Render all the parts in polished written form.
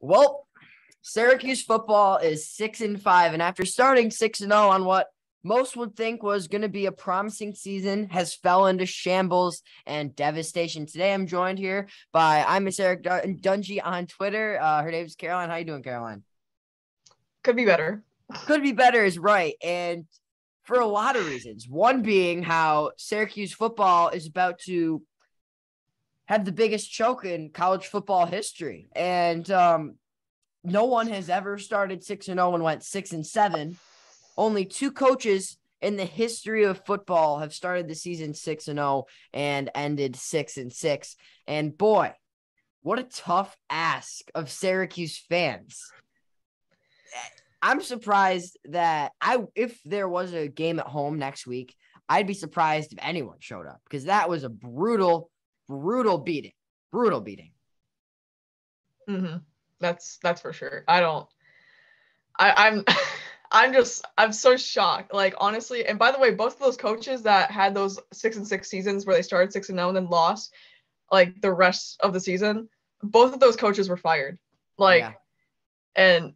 Well, Syracuse football is 6-5, and after starting 6-0 on what most would think was going to be a promising season, has fell into shambles and devastation. Today, I'm joined here by Miss Eric Dungy on Twitter. Her name's Caroline. How you doing, Caroline? Could be better. Could be better is right, and for a lot of reasons. One being how Syracuse football is about to have the biggest choke in college football history, and no one has ever started 6-0 and went 6-7. Only two coaches in the history of football have started the season 6-0 and ended 6-6. And boy, what a tough ask of Syracuse fans. I'm surprised that if there was a game at home next week, I'd be surprised if anyone showed up, because that was a brutal beating. Brutal beating. Mm-hmm. That's for sure. I'm so shocked. Like, honestly, and by the way, both of those coaches that had those 6-6 seasons where they started 6-0 and then lost like the rest of the season, both of those coaches were fired. And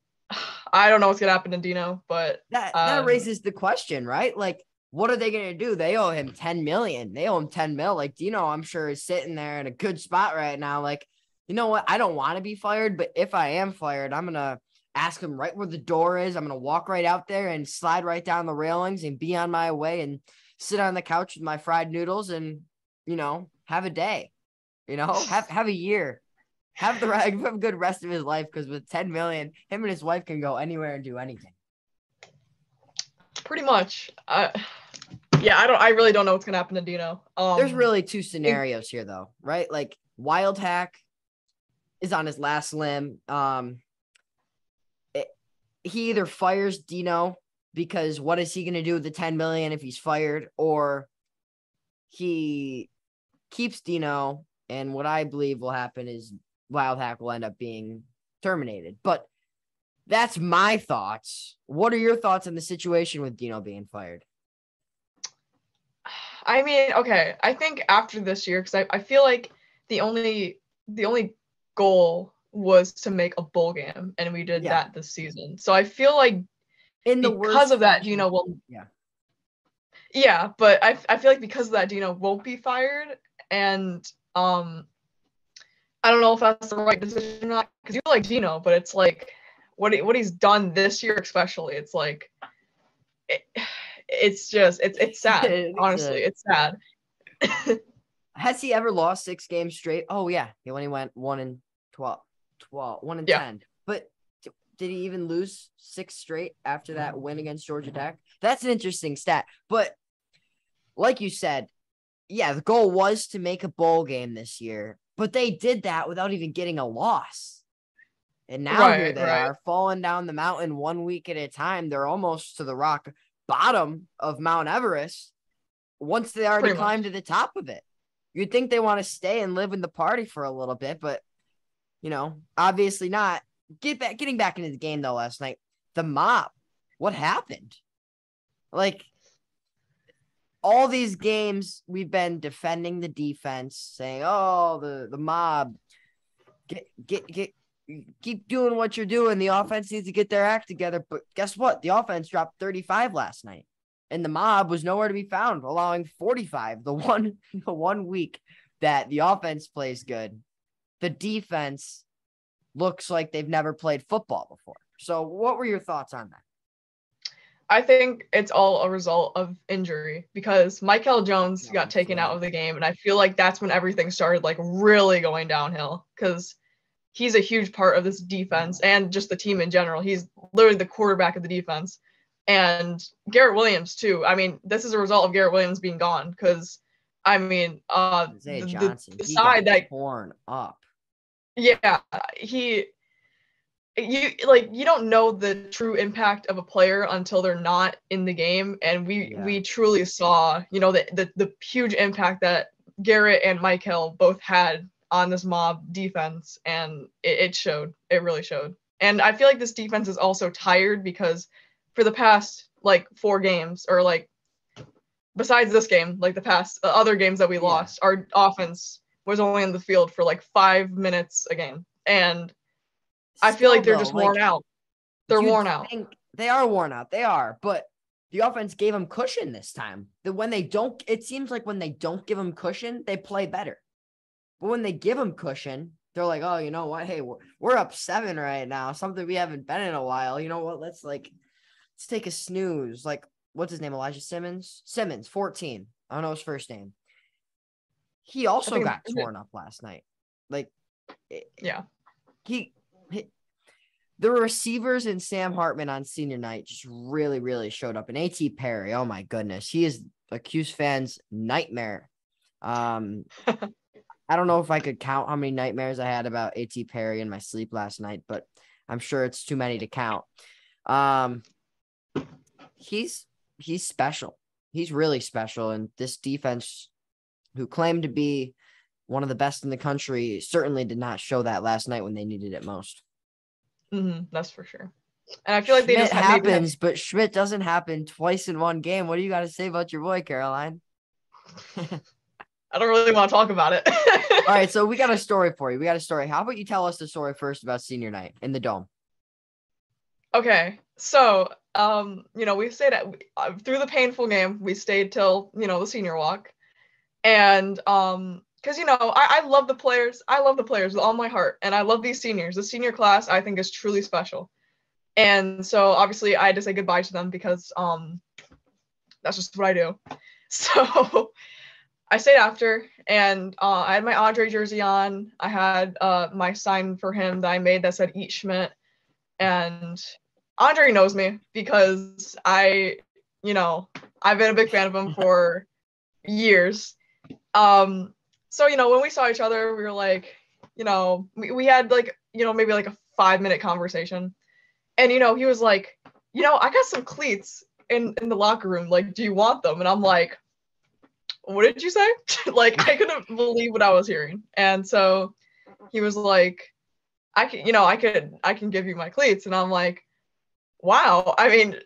I don't know what's gonna happen to Dino, but that raises the question, right? Like, what are they gonna do? They owe him $10 million. They owe him $10 million. Like, Dino, I'm sure, is sitting there in a good spot right now. Like, you know what? I don't want to be fired, but if I am fired, I'm gonna ask him right where the door is. I'm gonna walk right out there and slide right down the railings and be on my way and sit on the couch with my fried noodles and, have a day. Have a year. Have a good rest of his life, because with $10 million, him and his wife can go anywhere and do anything. Pretty much. I really don't know what's gonna happen to Dino. There's really two scenarios here, though, right? Like, Wild Hack is on his last limb. He either fires Dino, because what is he going to do with the $10 million if he's fired, or he keeps Dino, and what I believe will happen is Wild Hack will end up being terminated. But that's my thoughts. What are your thoughts on the situation with Dino being fired? I mean, okay, I think after this year, because I feel like the only goal was to make a bowl game, and we did that this season. So I feel like because of that, Dino will. Yeah, but I feel like because of that, Dino won't be fired, and I don't know if that's the right decision or not, because you like Dino, but it's like what he's done this year, especially. It's like it's sad. Honestly, it's sad. Has he ever lost 6 games straight? Oh yeah, he only went 1-12, 1-10. But did he even lose 6 straight after that win against Georgia Tech? That's an interesting stat. But like you said, yeah, the goal was to make a bowl game this year, but they did that without even getting a loss. And now here they are, falling down the mountain 1 week at a time. They're almost to the rock bottom of Mount Everest once they already climbed to the top of it. You'd think they want to stay and live in the party for a little bit, but, obviously not. Getting back into the game, though, last night, the mob, what happened? Like, all these games, we've been defending the defense, saying, oh, the mob, keep doing what you're doing. The offense needs to get their act together. But guess what? The offense dropped 35 last night, and the mob was nowhere to be found, allowing 45. The one week that the offense plays good, the defense looks like they've never played football before. So what were your thoughts on that? I think it's all a result of injury, because Michael Jones got taken out of the game, and I feel like that's when everything started like really going downhill, because he's a huge part of this defense and just the team in general. He's literally the quarterback of the defense. And Garrett Williams too. I mean, this is a result of Garrett Williams being gone, because I mean, the side that torn up. Yeah, you don't know the true impact of a player until they're not in the game, and we truly saw, the huge impact that Garrett and Michael both had on this mob defense, and it showed. It really showed. And I feel like this defense is also tired, because for the past like 4 games, or like besides this game, like the past other games that we lost, our offense was only in the field for like 5 minutes a game, and I feel like they're though, just worn out. They're worn out. They are worn out. They are, but the offense gave them cushion this time. When they don't, it seems like when they don't give them cushion, they play better. But when they give them cushion, they're like, oh, you know what? Hey, we're up 7 right now. Something we haven't been in a while. You know what? Let's take a snooze. Like, what's his name? Elijah Simmons? Simmons, 14. I don't know his first name. He also got torn up last night. Like, yeah. The receivers and Sam Hartman on senior night just really, really showed up. And A.T. Perry, oh my goodness, he is a Cuse fan's nightmare. I don't know if I could count how many nightmares I had about A.T. Perry in my sleep last night, but I'm sure it's too many to count. He's special. He's really special. And this defense, who claimed to be one of the best in the country, certainly did not show that last night when they needed it most. That's for sure. And I feel like Schmidt happens, but Schmidt doesn't happen twice in one game. What do you got to say about your boy, Caroline? I don't really want to talk about it. All right, so we got a story for you. How about you tell us the story first about senior night in the Dome? Okay, so we stayed through the painful game. We stayed till the senior walk, and because I love the players. I love the players with all my heart, and I love these seniors. The senior class I think is truly special, and so obviously I had to say goodbye to them because that's just what I do. So I stayed after, and I had my Andre jersey on. I had my sign for him that I made that said "Eat Schmidt," and Andre knows me because I've been a big fan of him for years. So when we saw each other, we were like, we had maybe like a 5-minute conversation, and he was like, I got some cleats in the locker room. Like, do you want them? And I'm like, what did you say? Like, I couldn't believe what I was hearing. And so he was like, I can give you my cleats. And I'm like, wow. I mean,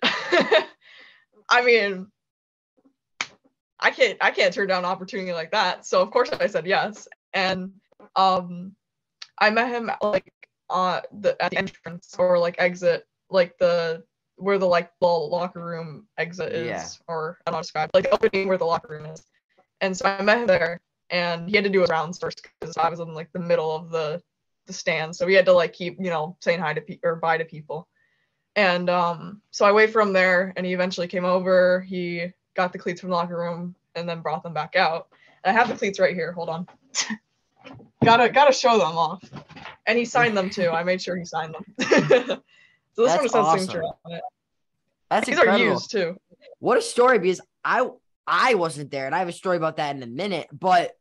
I can't turn down an opportunity like that. So of course I said yes. And I met him at the entrance or exit, where the locker room exit is, yeah. Or I don't know how to describe, the opening where the locker room is. And so I met him there, and he had to do his rounds first because I was in the middle of the stand. So we had to keep, saying hi to or bye to people. And so I waited for him there, and he eventually came over. He got the cleats from the locker room and then brought them back out. And I have the cleats right here. Hold on. gotta show them off. And he signed them too. I made sure he signed them. So this one says awesome. Signature on it. That's These incredible. Are used too. What a story, because I wasn't there, and I have a story about that in a minute, but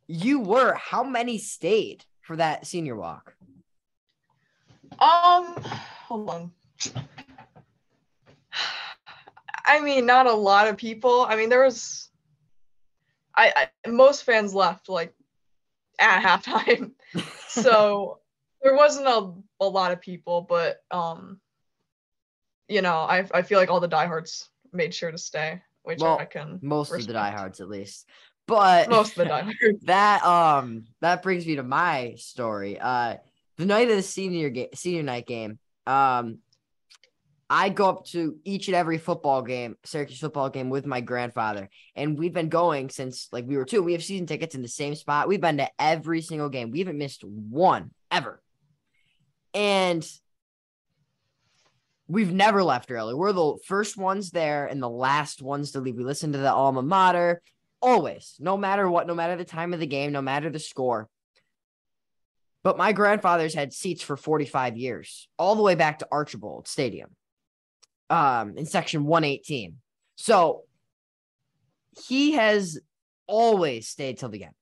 you were. How many stayed for that senior walk? Hold on. I mean, not a lot of people. I mean, there was most fans left at halftime. So there wasn't a lot of people, but I feel like all the diehards made sure to stay, which I can most respect. Of the diehards at least. But most of the diehards. That brings me to my story. The night of the senior night game, I go up to each and every Syracuse football game with my grandfather. And we've been going since we were 2. We have season tickets in the same spot. We've been to every single game. We haven't missed one ever. And we've never left early. We're the first ones there and the last ones to leave. We listen to the alma mater always, no matter what, no matter the time of the game, no matter the score. But my grandfather's had seats for 45 years, all the way back to Archibald Stadium. In section 118. So he has always stayed till the end.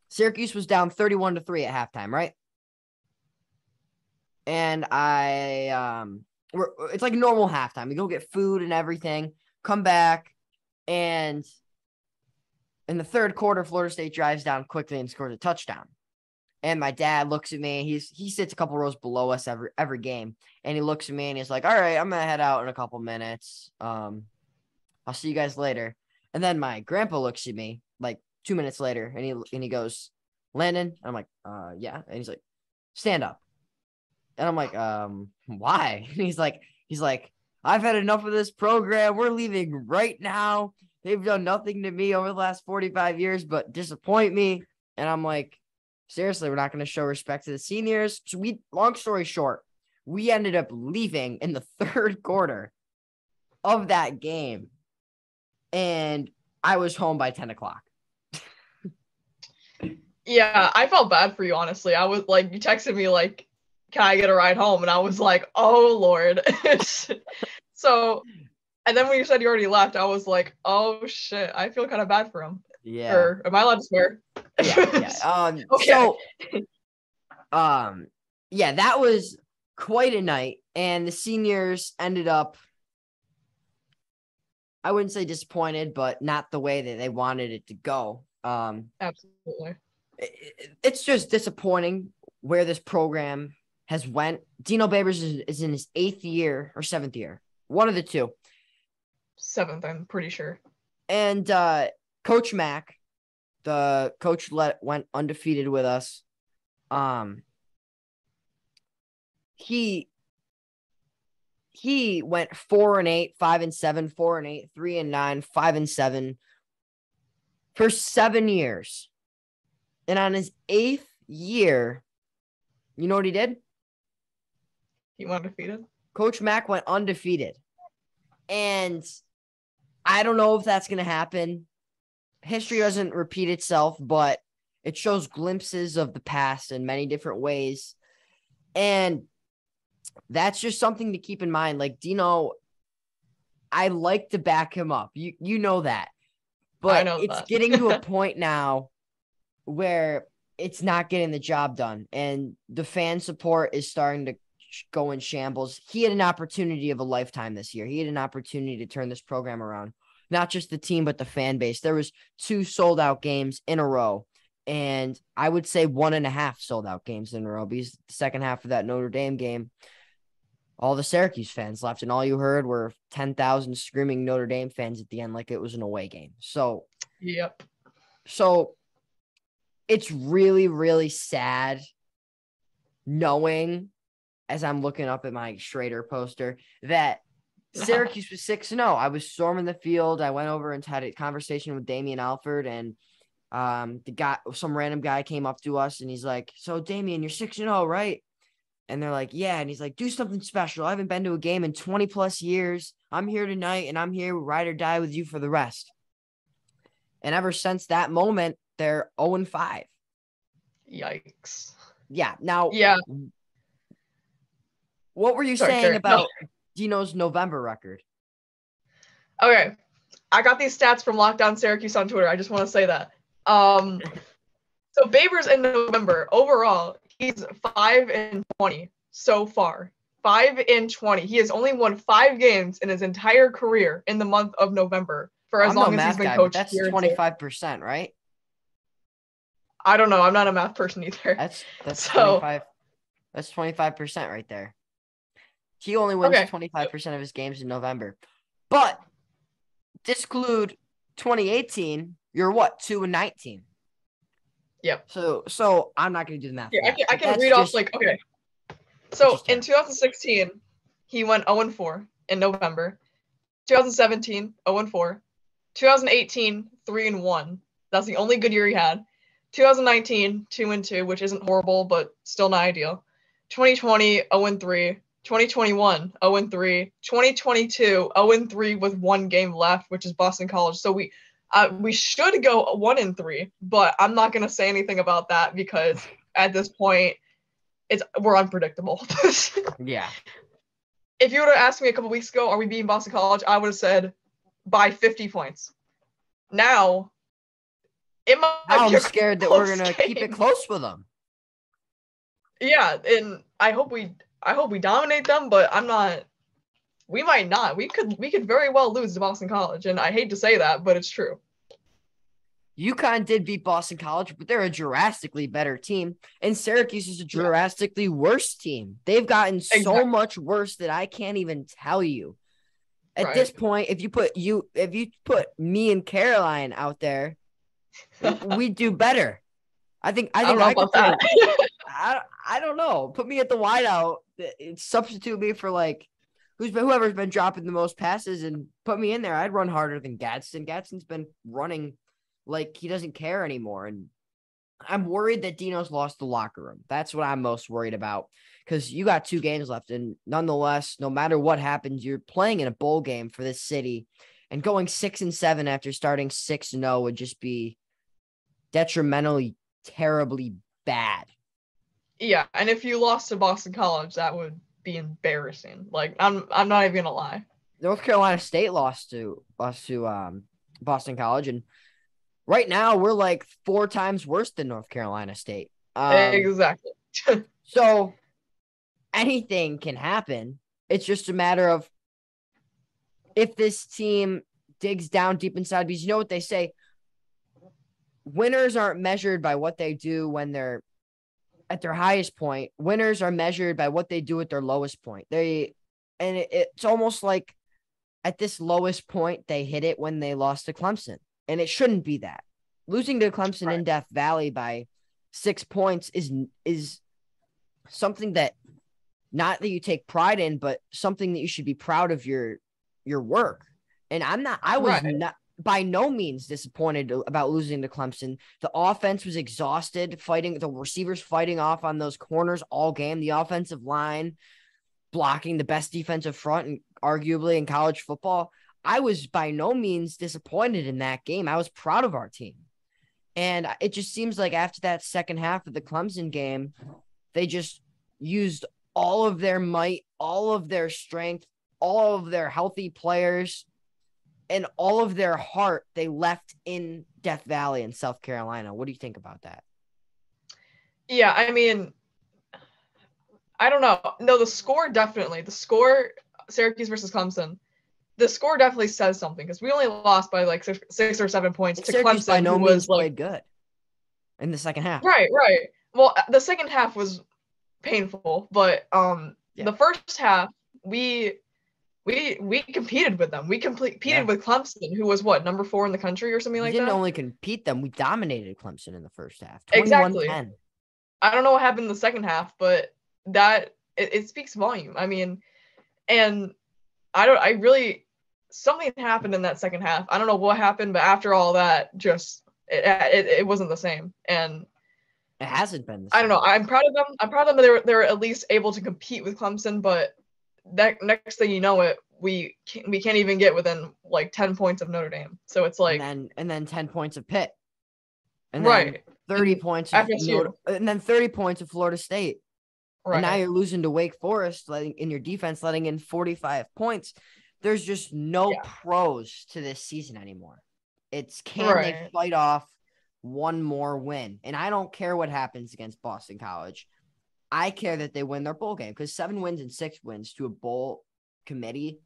Syracuse was down 31-3 at halftime, right? And it's like a normal halftime. We go get food and everything, come back, and in the third quarter, Florida State drives down quickly and scores a touchdown. And my dad looks at me. He sits a couple rows below us every game. And he looks at me and he's like, all right, I'm going to head out in a couple minutes. I'll see you guys later. And then my grandpa looks at me 2 minutes later and he goes, Landon? I'm like, yeah. And he's like, stand up. And I'm like, why? And he's like, I've had enough of this program. We're leaving right now. They've done nothing to me over the last 45 years, but disappoint me. And I'm like, seriously, we're not going to show respect to the seniors. So long story short, we ended up leaving in the third quarter of that game. And I was home by 10 o'clock. Yeah, I felt bad for you, honestly. I was like, you texted me like, can I get a ride home? And I was like, oh, Lord. So, and then when you said you already left, I was like, oh, shit. I feel kind of bad for him. Yeah. Or, am I allowed to swear? Yeah. Okay. So, yeah, that was quite a night. And the seniors ended up, I wouldn't say disappointed, but not the way that they wanted it to go. Absolutely. It's just disappointing where this program has went. Dino Babers is in his 8th year or 7th year. One of the two. 7th, I'm pretty sure. And Coach Mack, the coach went undefeated with us. He went 4-8, 5-7, 4-8, 3-9, 5-7 for 7 years. And on his 8th year, you know what he did? He went undefeated. Coach Mack went undefeated. And I don't know if that's going to happen. History doesn't repeat itself, but it shows glimpses of the past in many different ways. And that's just something to keep in mind. Like, Dino, I like to back him up. You know that. But it's getting to a point now where it's not getting the job done. And the fan support is starting to go in shambles. He had an opportunity of a lifetime this year. He had an opportunity to turn this program around. Not just the team, but the fan base. There was 2 sold-out games in a row. And I would say 1.5 sold-out games in a row. Because the second half of that Notre Dame game, all the Syracuse fans left. And all you heard were 10,000 screaming Notre Dame fans at the end like it was an away game. So, yep. So it's really, really sad knowing, as I'm looking up at my Schrader poster, that Syracuse was 6-0. I was storming the field. I went over and had a conversation with Damian Alford, and some random guy came up to us, and he's like, "So, Damian, you're 6-0, right?" And they're like, "Yeah." And he's like, "Do something special. I haven't been to a game in 20 plus years. I'm here tonight, and I'm here ride or die with you for the rest." And ever since that moment, they're 0-5. Yikes. Yeah. Now, yeah. What were you saying about Dino's November record? Okay. I got these stats from Lockdown Syracuse on Twitter. I just want to say that. So Babers in November, overall, he's 5-20 so far. 5-20. He has only won 5 games in his entire career in the month of November for as long as he's been coached. That's 25%, right? I don't know. I'm not a math person either. That's 25. That's 25% right there. He only wins 25% of his games in November. But disclude 2018, you're what? 2-19. Yep. So I'm not going to do the math. Yeah, I can read off okay. So in 2016, he went 0-4 in November. 2017, 0-4. 2018, 3-1. That's the only good year he had. 2019, 2-2, which isn't horrible, but still not ideal. 2020, 0-3. 2021, 0-3. 2022, 0-3 with 1 game left, which is Boston College. So we should go 1-3, but I'm not gonna say anything about that because at this point, we're unpredictable. Yeah. If you would have asked me a couple weeks ago, are we beating Boston College? I would have said by 50 points. Now, I'm scared that we're gonna keep it close with them. Yeah, and I hope we dominate them, but I'm not. We might not. We could very well lose to Boston College, and I hate to say that, but it's true. UConn did beat Boston College, but they're a drastically better team, and Syracuse is a drastically worse team. They've gotten so much worse that I can't even tell you. At this point, if you put me and Caroline out there, we'd do better. I I don't know. Put me at the wideout. Substitute me for like whoever's been dropping the most passes and put me in there. I'd run harder than Gadsden. Gadsden's been running like he doesn't care anymore. And I'm worried that Dino's lost the locker room. That's what I'm most worried about because you got 2 games left. And nonetheless, no matter what happens, you're playing in a bowl game for this city. And going 6-7 after starting 6-0 would just be detrimentally, terribly bad. Yeah, and if you lost to Boston College, that would be embarrassing. Like I'm not even gonna lie. North Carolina State lost to Boston College, and right now we're like 4 times worse than North Carolina State. Exactly. So anything can happen. It's just a matter of if this team digs down deep inside, because you know what they say, winners aren't measured by what they do when they're at their highest point. Winners are measured by what they do at their lowest point. It's almost like at this lowest point, they hit it when they lost to Clemson, and it shouldn't be that. Losing to Clemson in Death Valley by 6 points is something that not that you take pride in, but something that you should be proud of your work. And I was not by no means disappointed about losing to Clemson. The offense was exhausted, the receivers fighting off on those corners all game, the offensive line blocking the best defensive front and arguably in college football. I was by no means disappointed in that game. I was proud of our team. And it just seems like after that second half of the Clemson game, they just used all of their might, all of their strength, all of their healthy players, and all of their heart they left in Death Valley in South Carolina. What do you think about that? Yeah, I mean, I don't know. No, the score, Syracuse versus Clemson, the score definitely says something because we only lost by like 6 or 7 points to Syracuse Clemson, by no who means was played good in the second half. Right. Well, the second half was painful, but the first half we competed with them. We competed with Clemson, who was number 4 in the country or something like that. We didn't only compete them; we dominated Clemson in the first half. 21-10. Exactly. I don't know what happened in the second half, but that it speaks volume. I mean, and something happened in that second half. I don't know what happened, but after all that, just it wasn't the same. And it hasn't been the same. I don't know. I'm proud of them. I'm proud of them. They were at least able to compete with Clemson, but that next thing you know, we can't even get within like 10 points of Notre Dame. So it's like and then 10 points of Pitt, and then 30 points of and then 30 points of Florida State. Right. And now you're losing to Wake Forest, letting in 45 points. There's just no pros to this season anymore. It's they fight off one more win? And I don't care what happens against Boston College. I care that they win their bowl game because 7 wins and 6 wins to a bowl committee.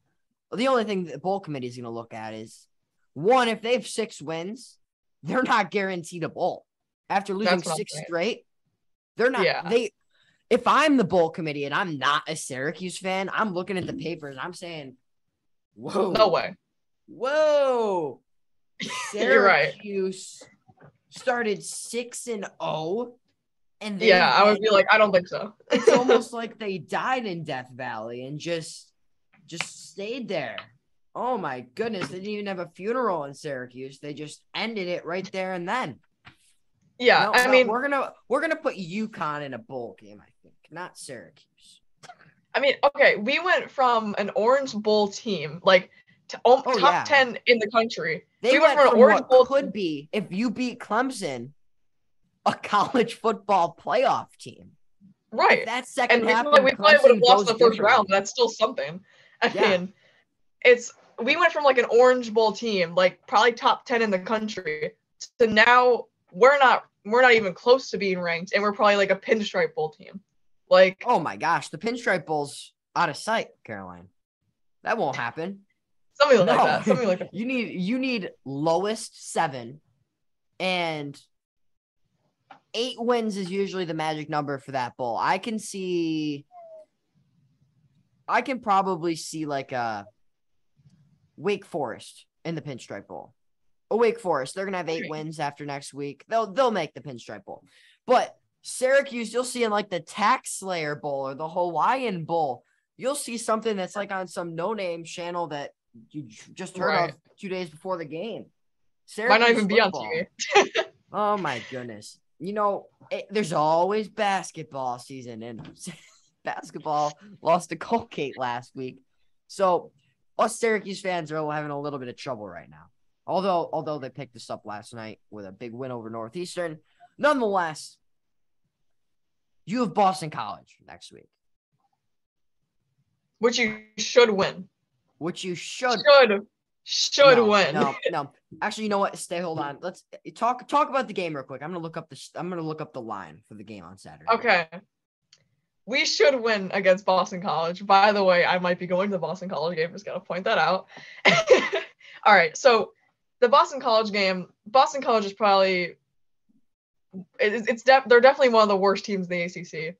The only thing the bowl committee is going to look at is, one, if they have 6 wins, they're not guaranteed a bowl. After losing 6 straight, they're not. If I'm the bowl committee and I'm not a Syracuse fan, I'm looking at the papers and I'm saying, whoa. No way. Whoa. Syracuse started 6-0. And I would be like, I don't think so. It's almost like they died in Death Valley and just stayed there. Oh my goodness. They didn't even have a funeral in Syracuse. They just ended it right there and then. Yeah, I mean, we're gonna put UConn in a bowl game, I think, not Syracuse. I mean, okay, we went from an Orange Bowl team, like top 10 in the country. We went from an Orange Bowl could be, if you beat Clemson, a college football playoff team. Right. That second half, we probably would have lost the first round. But that's still something. I mean, we went from like an Orange Bowl team, like probably top 10 in the country, to now we're not even close to being ranked, and we're probably like a Pinstripe Bowl team. Like, oh my gosh, the Pinstripe Bowl's out of sight, Caroline. That won't happen. Something like that. You need lowest 7, and 8 wins is usually the magic number for that bowl. I can probably see like a Wake Forest in the Pinstripe Bowl. A Wake Forest, they're gonna have 8 wins after next week. They'll make the Pinstripe Bowl. But Syracuse, you'll see in like the Tax Slayer Bowl or the Hawaiian Bowl. You'll see something that's like on some no-name channel that you just heard of 2 days before the game. Syracuse might not even football. Be on TV. Oh, my goodness. There's always basketball season, and basketball lost to Colgate last week. So us Syracuse fans are having a little bit of trouble right now. Although they picked us up last night with a big win over Northeastern. Nonetheless, you have Boston College next week. Which you should win. Which you should win. No. Actually, you know what? Hold on. Let's talk about the game real quick. I'm gonna look up the line for the game on Saturday. Okay. We should win against Boston College. By the way, I might be going to the Boston College game. Just gotta point that out. All right. So the Boston College game. Boston College is probably. They're definitely one of the worst teams in the ACC,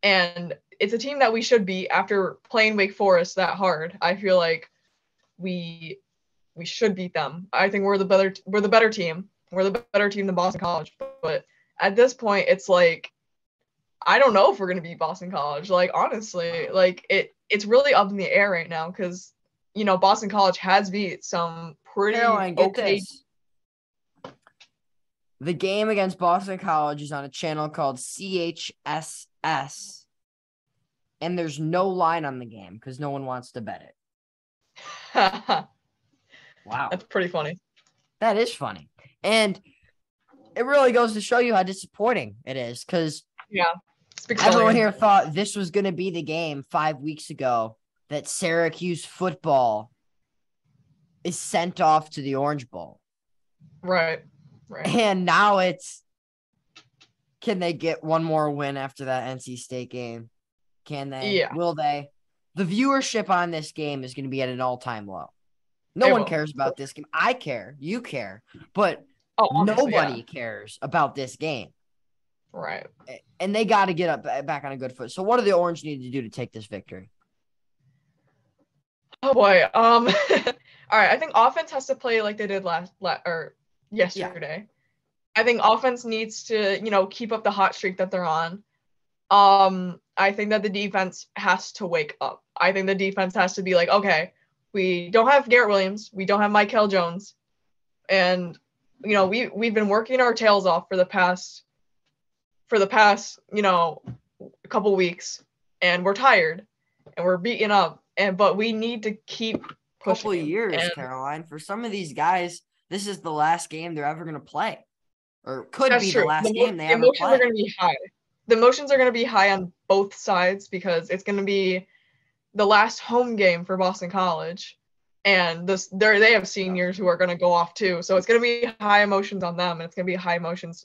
and it's a team that we should beat after playing Wake Forest that hard. I feel like we should beat them. I think we're the better team. We're the better team than Boston College. But at this point, it's like, I don't know if we're gonna beat Boston College. Like, honestly, like it's really up in the air right now because Boston College has beat some pretty okay. The game against Boston College is on a channel called CHSS. And there's no line on the game because no one wants to bet it. Wow. That's pretty funny. That is funny. And it really goes to show you how disappointing it is because everyone here thought this was going to be the game 5 weeks ago that Syracuse football is sent off to the Orange Bowl. Right. And now it's, can they get one more win after that NC State game? Can they? Yeah. Will they? The viewership on this game is going to be at an all-time low. No one cares about this game. I care. You care. But nobody cares about this game. Right. And they got to get back on a good foot. So what do the Orange need to do to take this victory? Oh, boy. All right. I think offense has to play like they did yesterday. Yeah. I think offense needs to, keep up the hot streak that they're on. I think that the defense has to wake up. I think the defense has to be like, okay, we don't have Garrett Williams. We don't have Michael Jones. And, we've been working our tails off for the past, a couple weeks, and we're tired and we're beaten up. But we need to keep pushing. Couple of years, Caroline. For some of these guys, this is the last game they're ever going to play. Or could be the last game they ever play. Emotions are going to be high. The emotions are going to be high on both sides because it's going to be the last home game for Boston College. And they have seniors who are going to go off too. So it's going to be high emotions on them and it's going to be high emotions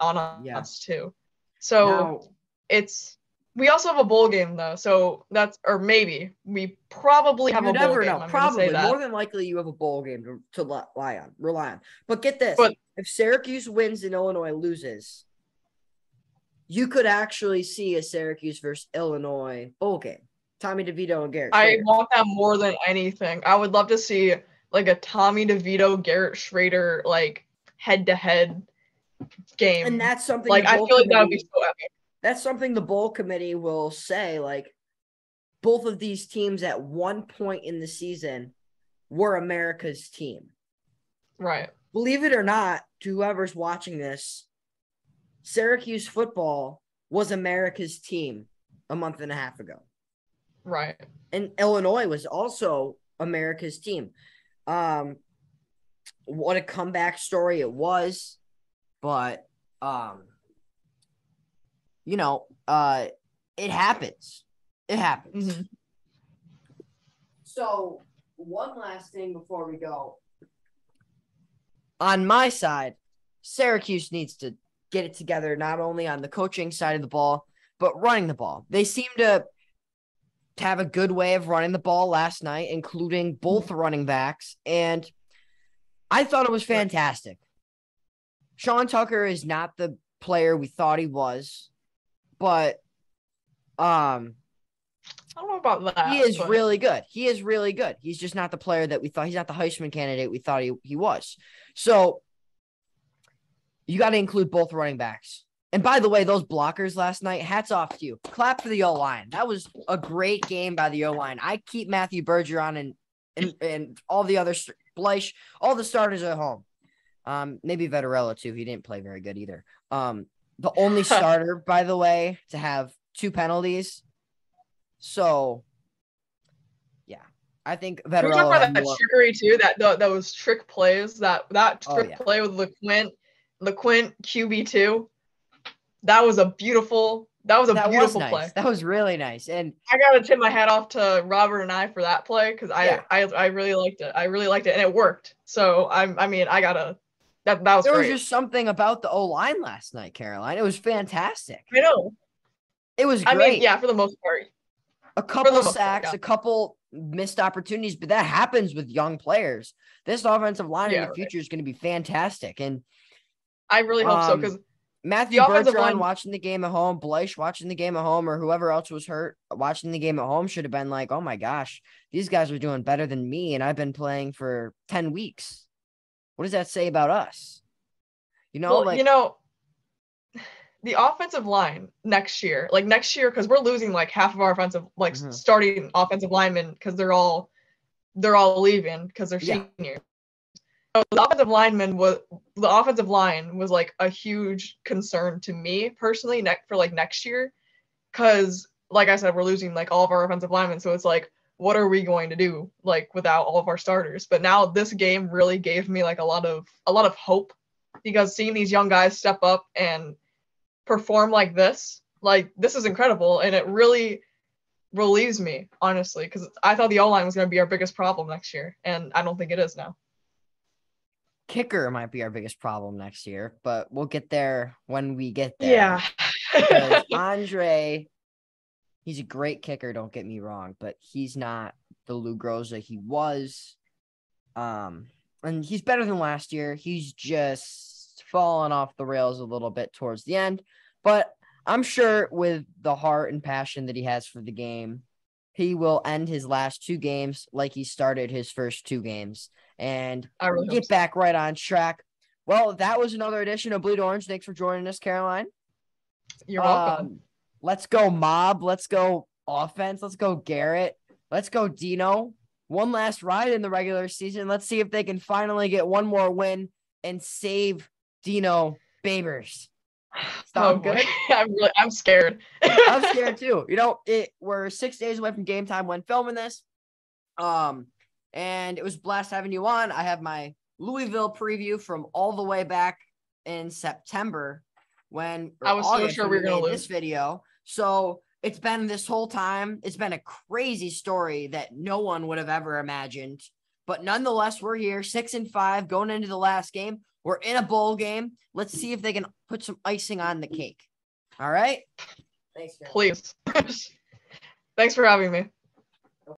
on us too. So we also have a bowl game though. So maybe we probably have a bowl game. You never know. Probably. More than likely you have a bowl game to rely on. But get this. If Syracuse wins and Illinois loses, you could actually see a Syracuse versus Illinois bowl game. Tommy DeVito and Garrett Schrader. I want that more than anything. I would love to see like a Tommy DeVito, Garrett Schrader, like head-to-head game. And that's something like I feel like that would be so epic. That's something the bowl committee will say, like, both of these teams at one point in the season were America's team. Right. Believe it or not, to whoever's watching this, Syracuse football was America's team a month and a half ago. Right. And Illinois was also America's team. What a comeback story it was. But, it happens. It happens. Mm-hmm. So, one last thing before we go. On my side, Syracuse needs to get it together, not only on the coaching side of the ball, but running the ball. They seem to have a good way of running the ball last night, including both running backs, and I thought it was fantastic. Sean Tucker is not the player we thought he was, but I don't know about that. He is really good. He is really good. He's just not the player that we thought. He's not the Heisman candidate we thought he was. So you got to include both running backs And by the way, those blockers last night, hats off to you. Clap for the O-line. That was a great game by the O-line. I keep Matthew Bergeron and all the other Bleich, all the starters at home. Maybe Vettorella too. He didn't play very good either. The only starter, by the way, to have 2 penalties. So, yeah, I think Vettorella. Can we talk about that trickery too? That was trick plays. That trick play with LeQuint QB2. That was a beautiful play. That was really nice. And I gotta tip my hat off to Robert and I for that play because I really liked it. I really liked it, and it worked. So that was there great. was just something about the O-line last night, Caroline. It was fantastic. I know. It was great. For the most part. A couple of sacks, a couple missed opportunities, but that happens with young players. This offensive line in the future is going to be fantastic. And I really hope so because Matthew Bergeron watching the game at home, Bleich watching the game at home, or whoever else was hurt watching the game at home should have been like, oh my gosh, these guys are doing better than me, and I've been playing for 10 weeks. What does that say about us? The offensive line next year, because we're losing like half of our offensive, starting offensive linemen because they're all leaving because they're seniors. So the offensive line was like a huge concern to me personally for next year, because like I said, we're losing like all of our offensive linemen. So it's like, what are we going to do like without all of our starters? But now this game really gave me like a lot of hope, because seeing these young guys step up and perform like this is incredible, and it really relieves me, honestly, because I thought the O-line was going to be our biggest problem next year, and I don't think it is now. Kicker might be our biggest problem next year, but we'll get there when we get there. Yeah. Because Andre, he's a great kicker, don't get me wrong, but he's not the Lou Groza he was. And he's better than last year. He's just fallen off the rails a little bit towards the end, but I'm sure with the heart and passion that he has for the game, he will end his last 2 games like he started his first 2 games and get back right on track. Well, that was another edition of Bleed Orange. Thanks for joining us, Caroline. You're welcome. Let's go Mob. Let's go offense. Let's go Garrett. Let's go Dino. One last ride in the regular season. Let's see if they can finally get one more win and save Dino Babers. Stop good. I'm scared. I'm scared too. We're 6 days away from game time when filming this. And it was a blast having you on. I have my Louisville preview from all the way back in September when I was so sure we were going to lose this video. So it's been this whole time. It's been a crazy story that no one would have ever imagined. But nonetheless, we're here 6-5 going into the last game. We're in a bowl game. Let's see if they can put some icing on the cake. All right. Thanks, please. Thanks for having me.